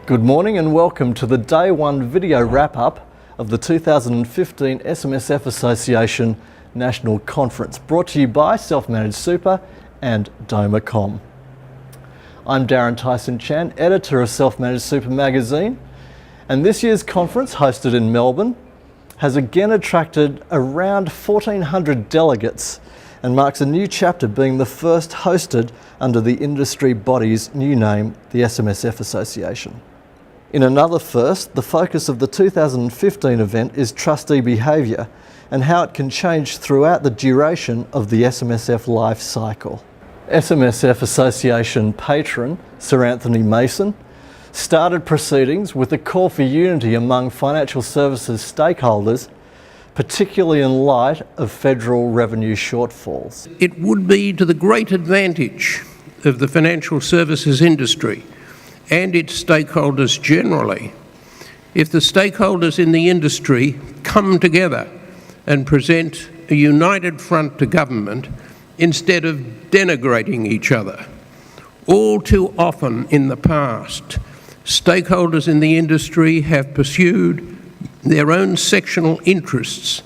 Good morning and welcome to the Day 1 video wrap-up of the 2015 SMSF Association National Conference, brought to you by Self-Managed Super and DOMA.com. I'm Darren Tyson-Chan, editor of Self-Managed Super magazine, and this year's conference, hosted in Melbourne, has again attracted around 1,400 delegates and marks a new chapter, being the first hosted under the industry body's new name, the SMSF Association. In another first, the focus of the 2015 event is trustee behaviour and how it can change throughout the duration of the SMSF life cycle. SMSF Association patron Sir Anthony Mason started proceedings with a call for unity among financial services stakeholders, particularly in light of federal revenue shortfalls. It would be to the great advantage of the financial services industry and its stakeholders generally if the stakeholders in the industry come together and present a united front to government instead of denigrating each other. All too often in the past, stakeholders in the industry have pursued their own sectional interests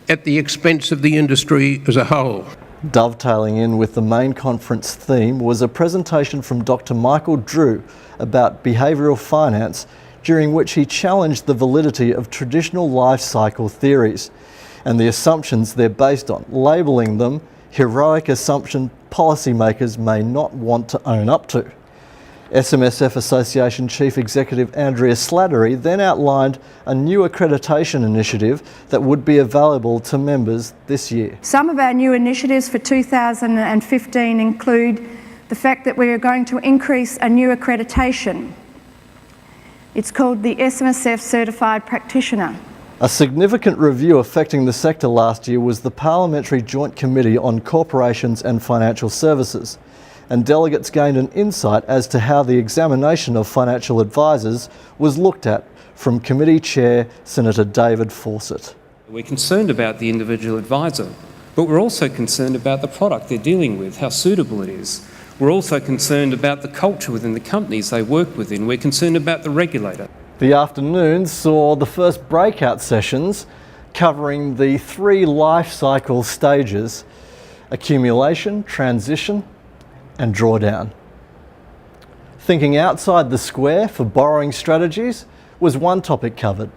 at the expense of the industry as a whole. Dovetailing in with the main conference theme was a presentation from Dr. Michael Drew about behavioural finance, during which he challenged the validity of traditional life cycle theories and the assumptions they're based on, labelling them heroic assumption policymakers may not want to own up to. SMSF Association Chief Executive Andrea Slattery then outlined a new accreditation initiative that would be available to members this year. Some of our new initiatives for 2015 include the fact that we are going to increase a new accreditation. It's called the SMSF Certified Practitioner. A significant review affecting the sector last year was the Parliamentary Joint Committee on Corporations and Financial Services, and delegates gained an insight as to how the examination of financial advisors was looked at from Committee Chair Senator David Fawcett. We're concerned about the individual advisor, but we're also concerned about the product they're dealing with, how suitable it is. We're also concerned about the culture within the companies they work within. We're concerned about the regulator. The afternoon saw the first breakout sessions covering the 3 life cycle stages: accumulation, transition, and drawdown. Thinking outside the square for borrowing strategies was one topic covered.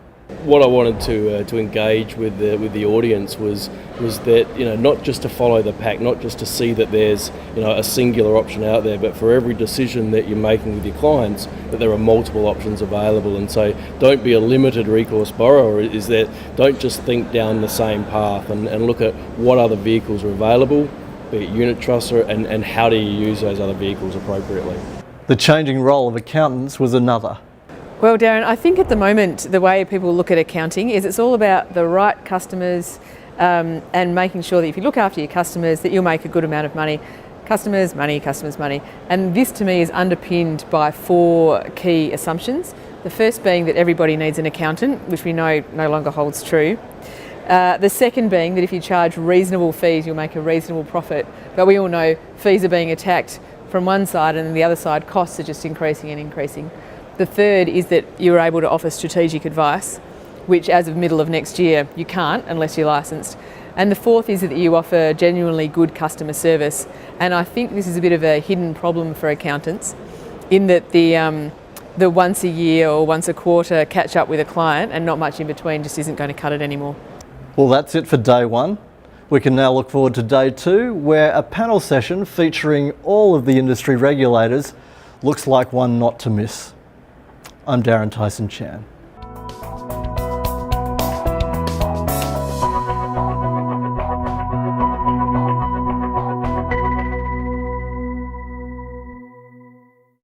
What I wanted to engage with the audience was that, not just to follow the pack, not just to see that there's a singular option out there, but for every decision that you're making with your clients, that there are multiple options available. And so don't be a limited recourse borrower, is that don't just think down the same path and look at what other vehicles are available, be it unit trusts, and how do you use those other vehicles appropriately. The changing role of accountants was another. Well, Darren, I think at the moment the way people look at accounting is it's all about the right customers and making sure that if you look after your customers that you'll make a good amount of money. Customers, money, customers, money. And this to me is underpinned by 4 key assumptions. The first being that everybody needs an accountant, which we know no longer holds true. The second being that if you charge reasonable fees, you'll make a reasonable profit. But we all know fees are being attacked from one side, and on the other side costs are just increasing and increasing. The third is that you're able to offer strategic advice, which as of middle of next year you can't unless you're licensed. And the fourth is that you offer genuinely good customer service. And I think this is a bit of a hidden problem for accountants, in that the once a year or once a quarter catch up with a client and not much in between just isn't going to cut it anymore. Well, that's it for Day 1. We can now look forward to Day 2, where a panel session featuring all of the industry regulators looks like one not to miss. I'm Darren Tyson-Chan.